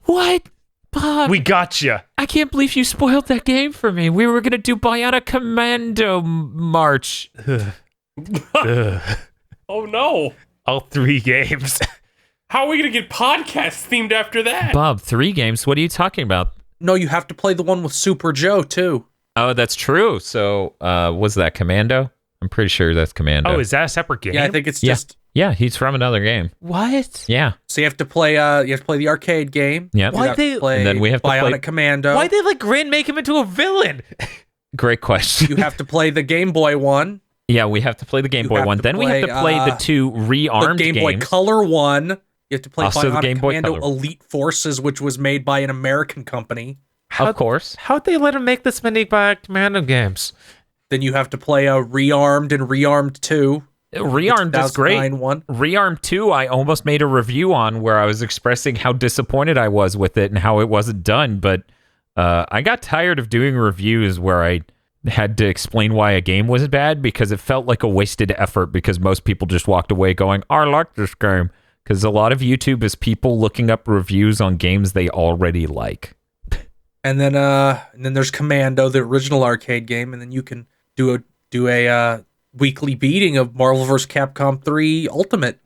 What? Bob, We got you. I can't believe you spoiled that game for me. We were going to do Bionic Commando March. Oh no! All 3 games. How are we gonna get podcasts themed after that? Bob, 3 games? What are you talking about? No, you have to play the one with Super Joe too. Oh, that's true. So, was that Commando? I'm pretty sure that's Commando. Oh, is that a separate game? Yeah, I think it's just. Yeah, he's from another game. What? Yeah. So you have to play the arcade game. Yep. You have to play And then we have to Bionic play- Commando. Why'd they let Grin make him into a villain? Great question. You have to play the Game Boy one. Yeah, we have to play the Game You Boy have one. to Then we have to play the 2 The rearmed Game Boy games. Color one. You have to play Also the Bionic Game Boy Commando Color. Elite Forces, which was made by an American company. Of course. How'd they let him make this many Bionic Commando games? Then you have to play Rearmed and Rearmed 2. Rearmed is great. 2009 one. Rearmed 2, I almost made a review on where I was expressing how disappointed I was with it and how it wasn't done, but I got tired of doing reviews where I had to explain why a game was bad because it felt like a wasted effort because most people just walked away going, I like this game. Because a lot of YouTube is people looking up reviews on games they already like. And then there's Commando, the original arcade game, and then you can do a weekly beating of Marvel vs. Capcom 3 Ultimate.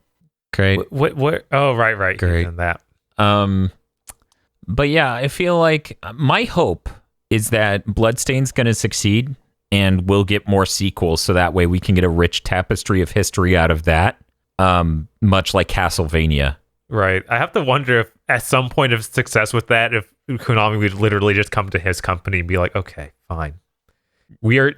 Great. What? Oh, right. Great. And that. But yeah, I feel like my hope is that Bloodstain's going to succeed and we'll get more sequels so that way we can get a rich tapestry of history out of that, much like Castlevania. Right. I have to wonder if at some point of success with that, if Konami would literally just come to his company and be like, okay, fine. We're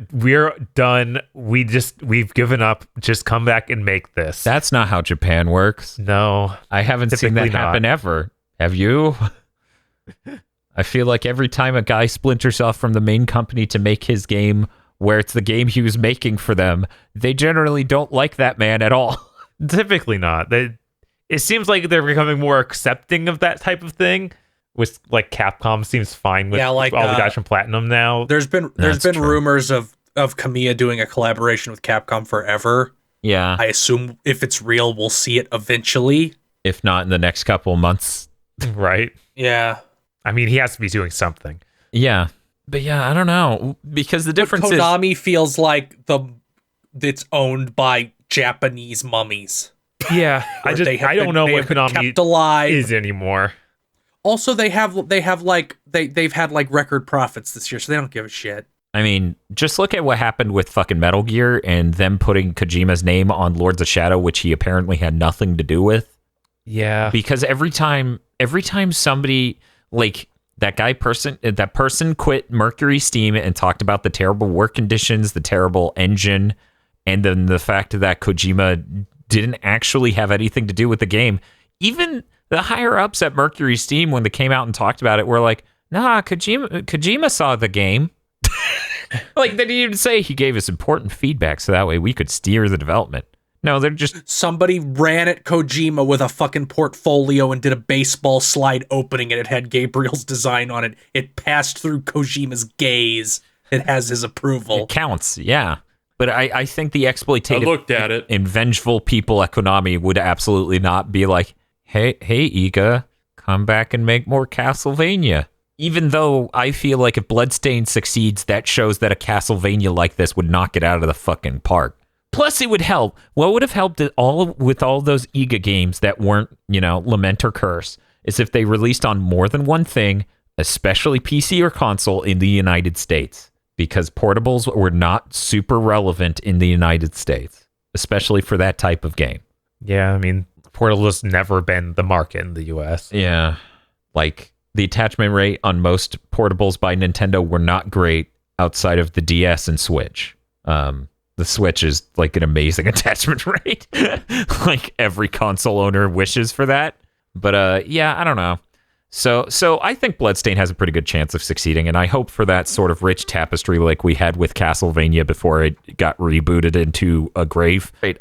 done. We've given up. Just come back and make this. That's not how Japan works. No. I haven't seen that Typically not. happen ever. Have you? I feel like every time a guy splinters off from the main company to make his game where it's the game he was making for them, they generally don't like that man at all. Typically not. It seems like they're becoming more accepting of that type of thing. With like Capcom seems fine with all the guys from Platinum now. There's been True. rumors of Kamiya doing a collaboration with Capcom forever. Yeah. I assume if it's real, we'll see it eventually. If not in the next couple months. Right. Yeah. I mean, he has to be doing something. Yeah. But yeah, I don't know. Because the difference is... Konami feels like it's owned by Japanese mummies. Yeah. I don't know what Konami kept alive. is anymore. Also, they've had like record profits this year, so they don't give a shit. I mean, just look at what happened with fucking Metal Gear and them putting Kojima's name on Lords of Shadow, which he apparently had nothing to do with. Yeah. Because every time somebody like that person quit Mercury Steam and talked about the terrible work conditions, the terrible engine, and then the fact that Kojima didn't actually have anything to do with the game, even the higher ups at Mercury Steam, when they came out and talked about it, were like, nah, Kojima saw the game. Like, they didn't even say he gave us important feedback so that way we could steer the development. No, they're just... Somebody ran at Kojima with a fucking portfolio and did a baseball slide opening, and it had Gabriel's design on it. It passed through Kojima's gaze. It has his approval. It counts, yeah. But I think the exploitative I looked at it. and vengeful people at Konami would absolutely not be like, hey, Iga, come back and make more Castlevania. Even though I feel like if Bloodstained succeeds, that shows that a Castlevania like this would knock it out of the fucking park. Plus, it would help. What would have helped with all those Iga games that weren't, Lament or Curse, is if they released on more than one thing, especially PC or console in the United States, because portables were not super relevant in the United States, especially for that type of game. Yeah, I mean, portable has never been the market in the US. Yeah. Like, the attachment rate on most portables by Nintendo were not great outside of the DS and Switch. The Switch is like an amazing attachment rate. Like, every console owner wishes for that. But yeah, I don't know. So I think Bloodstain has a pretty good chance of succeeding, and I hope for that sort of rich tapestry like we had with Castlevania before it got rebooted into a grave. It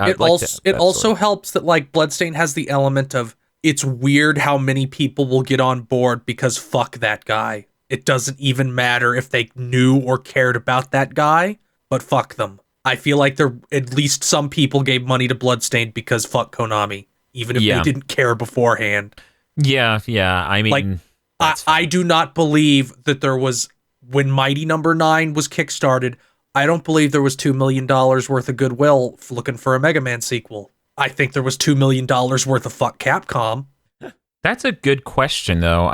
also helps that like Bloodstain has the element of, it's weird how many people will get on board because fuck that guy. It doesn't even matter if they knew or cared about that guy, but fuck them. I feel like at least some people gave money to Bloodstain because fuck Konami, even if they didn't care beforehand. Yeah. I mean, like, I do not believe that there was, when Mighty Number 9 was kickstarted, I don't believe there was $2 million worth of goodwill looking for a Mega Man sequel. I think there was $2 million worth of fuck Capcom. That's a good question, though.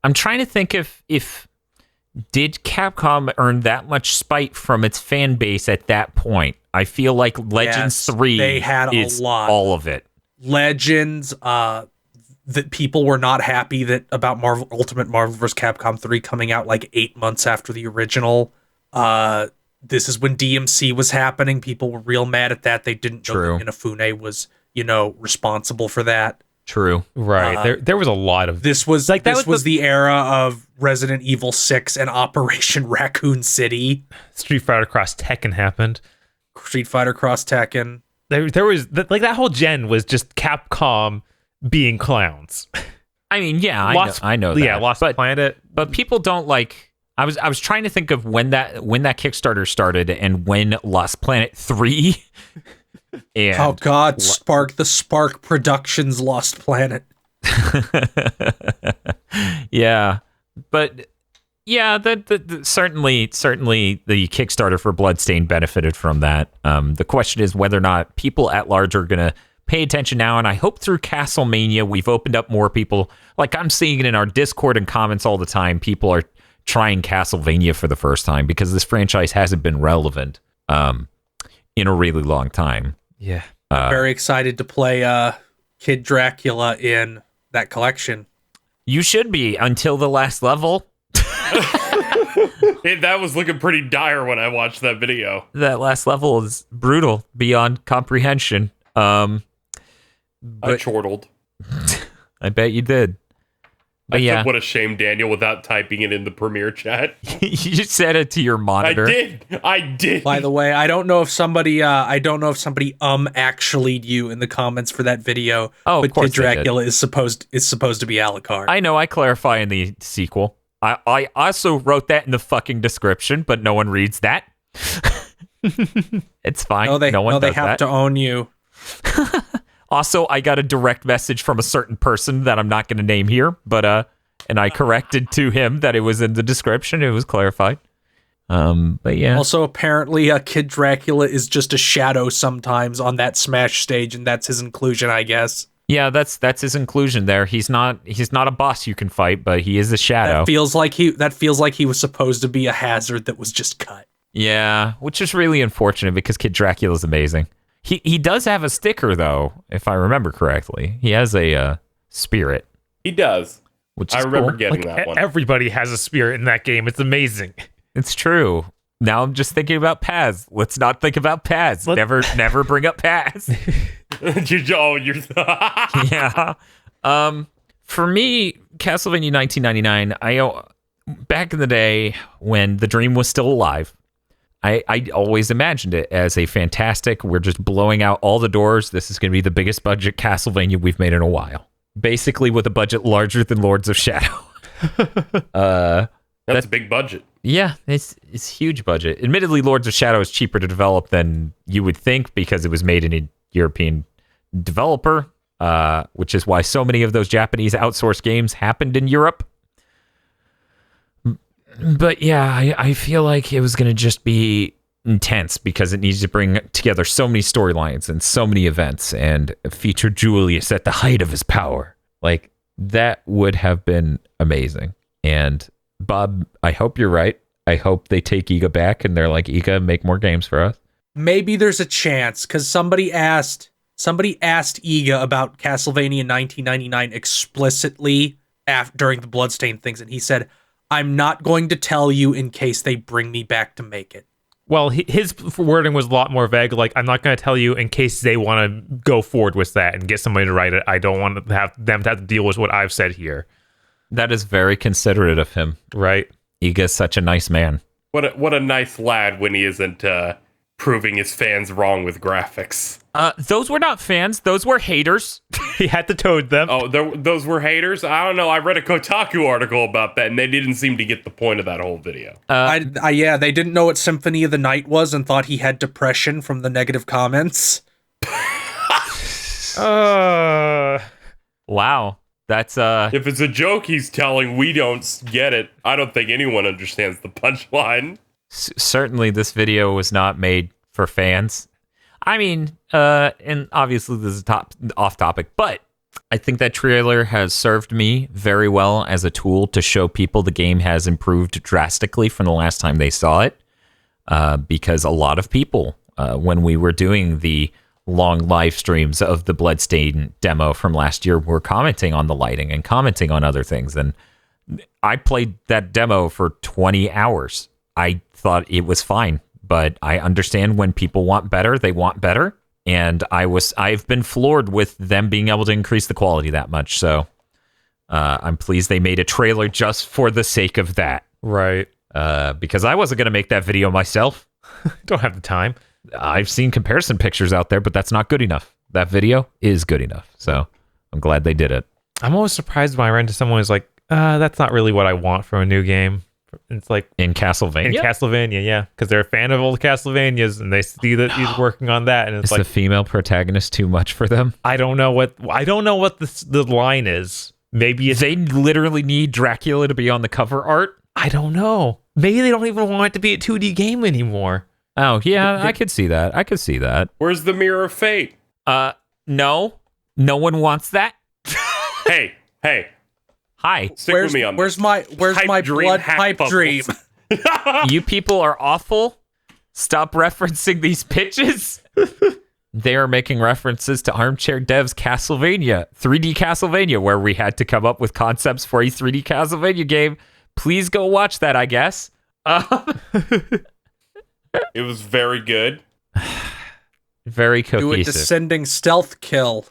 I'm trying to think if did Capcom earn that much spite from its fan base at that point? I feel like Legends 3 they had is a lot. All of it. Legends, that people were not happy about Ultimate Marvel vs. Capcom 3 coming out like 8 months after the original. This is when DMC was happening. People were real mad at that. They didn't know that Inafune was, responsible for that. True. Right. There was a lot of this was like this was the era of Resident Evil 6 and Operation Raccoon City. Street Fighter Cross Tekken happened. Street Fighter Cross Tekken. There was like that whole gen was just Capcom being clowns. I mean, yeah, I know that. Yeah, Lost Planet. But people don't like. I was trying to think of when that Kickstarter started and when Lost Planet 3. And oh God, the Spark Productions Lost Planet. Yeah, but yeah, certainly the Kickstarter for Bloodstain benefited from that. The question is whether or not people at large are gonna pay attention now, and I hope through Castlemania we've opened up more people. Like, I'm seeing it in our Discord and comments all the time. People are trying Castlevania for the first time because this franchise hasn't been relevant in a really long time. Yeah. Very excited to play Kid Dracula in that collection. You should be until the last level. That was looking pretty dire when I watched that video. That last level is brutal beyond comprehension. I chortled. I bet you did. But I would have shamed Daniel without typing it in the Premiere chat. You said it to your monitor. I did. By the way, I don't know if somebody actually you in the comments for that video. Oh, but of course Kid Dracula is supposed to be Alucard. I know. I clarify in the sequel. I also wrote that in the fucking description, but no one reads that. It's fine. No one does they have that. to own you. Also, I got a direct message from a certain person that I'm not going to name here, but and I corrected to him that it was in the description. It was clarified. But yeah. Also, apparently, Kid Dracula is just a shadow sometimes on that Smash stage, and that's his inclusion, I guess. Yeah, that's his inclusion there. He's not a boss you can fight, but he is a shadow. That feels like he was supposed to be a hazard that was just cut. Yeah, which is really unfortunate because Kid Dracula is amazing. He does have a sticker though, if I remember correctly. He has a spirit. He does. Which I is remember cool. getting that one. Everybody has a spirit in that game. It's amazing. It's true. Now I'm just thinking about Paz. Let's not think about Paz. Never bring up Paz. Yeah. For me, Castlevania 1999, back in the day when the dream was still alive, I always imagined it as a fantastic, we're just blowing out all the doors. This is going to be the biggest budget Castlevania we've made in a while. Basically with a budget larger than Lords of Shadow. That's a big budget. Yeah, it's huge budget. Admittedly, Lords of Shadow is cheaper to develop than you would think because it was made in a European developer, which is why so many of those Japanese outsourced games happened in Europe. But yeah, I feel like it was going to just be intense because it needs to bring together so many storylines and so many events and feature Julius at the height of his power. Like, That would have been amazing. And Bob, I hope you're right. I hope they take Giga back and they're like, Giga, make more games for us. Maybe there's a chance, because somebody asked Iga about Castlevania 1999 explicitly during the Bloodstained things, and he said, I'm not going to tell you in case they bring me back to make it. Well, his wording was a lot more vague. Like, I'm not going to tell you in case they want to go forward with that and get somebody to write it. I don't want to have them to have to deal with what I've said here. That is very considerate of him. Right. Iga's such a nice man. What a nice lad when he isn't proving his fans wrong with graphics. Those were not fans. Those were haters. He had to toad them. Oh, those were haters? I don't know. I read a Kotaku article about that, and they didn't seem to get the point of that whole video. Yeah, they didn't know what Symphony of the Night was and thought he had depression from the negative comments. Wow. That's If it's a joke he's telling, we don't get it. I don't think anyone understands the punchline. Certainly this video was not made for fans. I mean, and obviously this is off topic, but I think that trailer has served me very well as a tool to show people the game has improved drastically from the last time they saw it. Because a lot of people, when we were doing the long live streams of the Bloodstained demo from last year, were commenting on the lighting and commenting on other things. And I played that demo for 20 hours. I thought it was fine, but I understand when people want better, they want better. And I've been floored with them being able to increase the quality that much. So I'm pleased they made a trailer just for the sake of that. Right. Because I wasn't going to make that video myself. Don't have the time. I've seen comparison pictures out there, but that's not good enough. That video is good enough. So I'm glad they did it. I'm always surprised when I run into someone who's like, that's not really what I want from a new game. It's like in Castlevania? In Castlevania, yeah. Because they're a fan of old Castlevanias and they see that he's working on that. And it's is like, the female protagonist too much for them? I don't know what the line is. Maybe they literally need Dracula to be on the cover art. I don't know. Maybe they don't even want it to be a 2D game anymore. Oh, yeah, I could see that. Where's the Mirror of Fate? No one wants that. Hey. Hi. Stick with me on this. Where's my blood pipe dream? You people are awful. Stop referencing these pitches. They are making references to Armchair Dev's Castlevania, 3D Castlevania, where we had to come up with concepts for a 3D Castlevania game. Please go watch that, I guess. It was very good. Very cohesive. Do a descending stealth kill.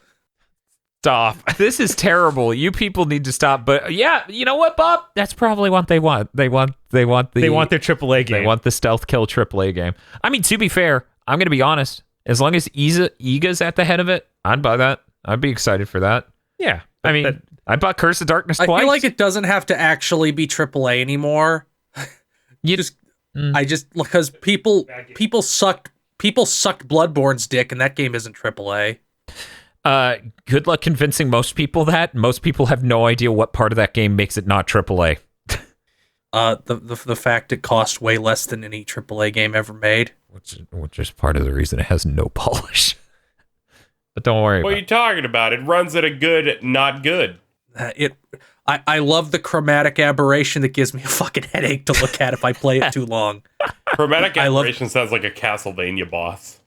Stop. This is terrible. You people need to stop. But yeah, you know what, Bob? That's probably what they want. They want their AAA game. They want the stealth kill AAA game. I mean, to be fair, I'm going to be honest. As long as Iga's at the head of it, I'd buy that. I'd be excited for that. Yeah. I mean, I bought Curse of Darkness twice. I feel like it doesn't have to actually be AAA anymore. Because people sucked Bloodborne's dick, and that game isn't AAA. Good luck convincing most people that. Most people have no idea what part of that game makes it not AAA. The fact it cost way less than any AAA game ever made. Which is part of the reason it has no polish. But don't worry. What are you talking about? It runs at a good, not good. I love the chromatic aberration that gives me a fucking headache to look at if I play it too long. Chromatic aberration sounds like a Castlevania boss.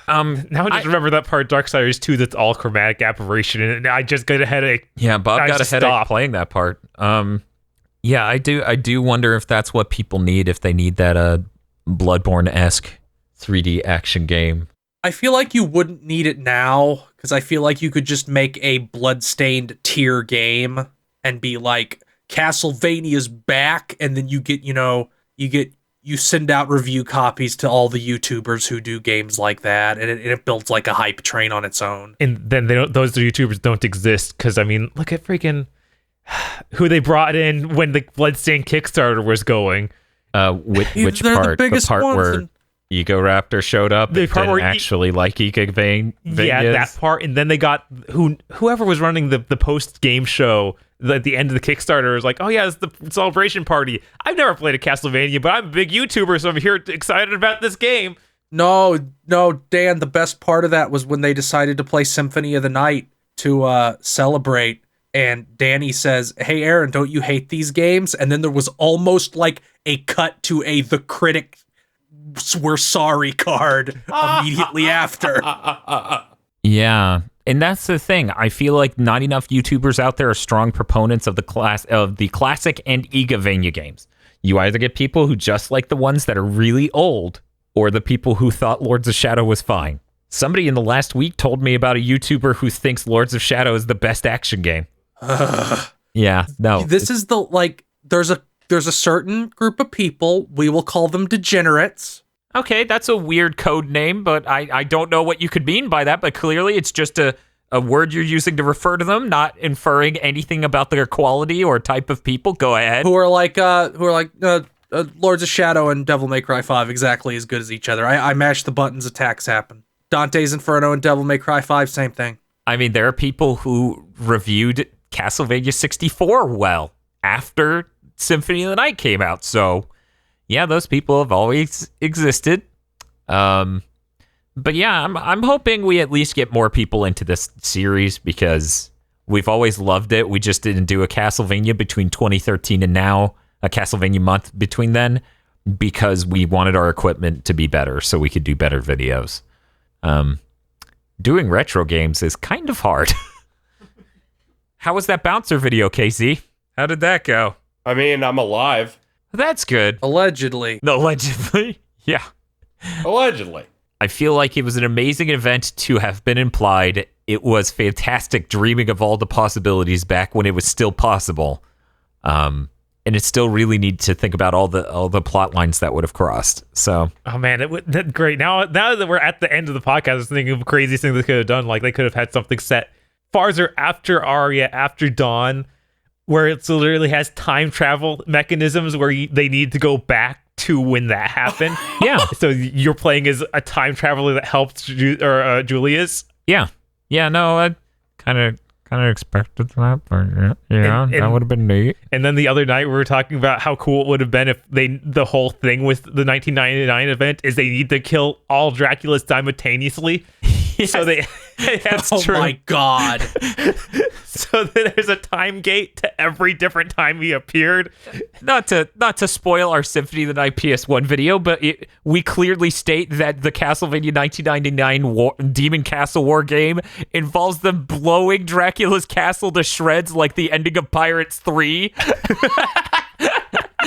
Now I just remember that part of Darksiders 2 that's all chromatic aberration, and I just got a headache. Yeah, Bob got a headache playing that part. Yeah, I do wonder if that's what people need, if they need that Bloodborne-esque 3D action game. I feel like you wouldn't need it now, because I feel like you could just make a Bloodstained tier game and be like, Castlevania's back, and then you send out review copies to all the YouTubers who do games like that, and it builds like a hype train on its own. And then those YouTubers don't exist, because I mean, look at freaking who they brought in when the Bloodstained Kickstarter was going. Which part? The part where Ego Raptor showed up. The part where actually like GigaBoots. Yeah, that part. And then they got whoever was running the post game show at the end of the Kickstarter was like, oh yeah, it's the celebration party. I've never played a Castlevania, but I'm a big YouTuber, so I'm here excited about this game. No, Dan, the best part of that was when they decided to play Symphony of the Night to celebrate, And Danny says, "Hey, Aaron, don't you hate these games?" And then there was almost like a cut to the critic "we're sorry" card immediately after. Yeah. And that's the thing. I feel like not enough YouTubers out there are strong proponents of the classic and Igavania games. You either get people who just like the ones that are really old, or the people who thought Lords of Shadow was fine. Somebody in the last week told me about a YouTuber who thinks Lords of Shadow is the best action game. Yeah, no. This is there's a certain group of people, we will call them degenerates. Okay, that's a weird code name, but I don't know what you could mean by that, but clearly it's just a word you're using to refer to them, not inferring anything about their quality or type of people. Go ahead. Who are like Lords of Shadow and Devil May Cry 5 exactly as good as each other. I mash the buttons, attacks happen. Dante's Inferno and Devil May Cry 5, same thing. I mean, there are people who reviewed Castlevania 64 well after Symphony of the Night came out, so yeah, those people have always existed. But yeah, I'm hoping we at least get more people into this series because we've always loved it. We just didn't do a Castlevania between 2013 and now, a Castlevania month between then, because we wanted our equipment to be better so we could do better videos. Doing retro games is kind of hard. How was that Bouncer video, Casey? How did that go? I mean, I'm alive. That's good. Allegedly. Allegedly. Yeah. Allegedly. I feel like it was an amazing event to have been implied. It was fantastic dreaming of all the possibilities back when it was still possible. And it still really need to think about all the plot lines that would have crossed. So, oh man, that's great. Now that we're at the end of the podcast, I was thinking of craziest thing they could have done. Like they could have had something set farther after Aria, after Dawn, where it literally has time travel mechanisms where they need to go back to when that happened. yeah. So you're playing as a time traveler that helped Julius. Yeah. Yeah, no, I kind of expected that, but yeah, that would have been neat. And then the other night we were talking about how cool it would have been if the whole thing with the 1999 event is they need to kill all Draculas simultaneously. Yes. So that's true. Oh my god. So there's a time gate to every different time he appeared. Not to spoil our Symphony of the Night PS1 video, but we clearly state that the Castlevania 1999 Demon Castle War game involves them blowing Dracula's castle to shreds like the ending of Pirates 3.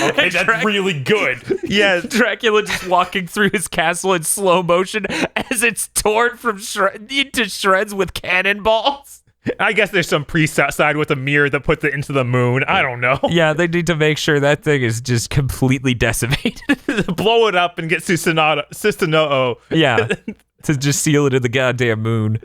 Okay, that's really good. Yeah, Dracula just walking through his castle in slow motion as it's torn into shreds with cannonballs. I guess there's some preset side with a mirror that puts it into the moon. I don't know. Yeah, they need to make sure that thing is just completely decimated. Blow it up and get Susanoo. Yeah, to just seal it in the goddamn moon.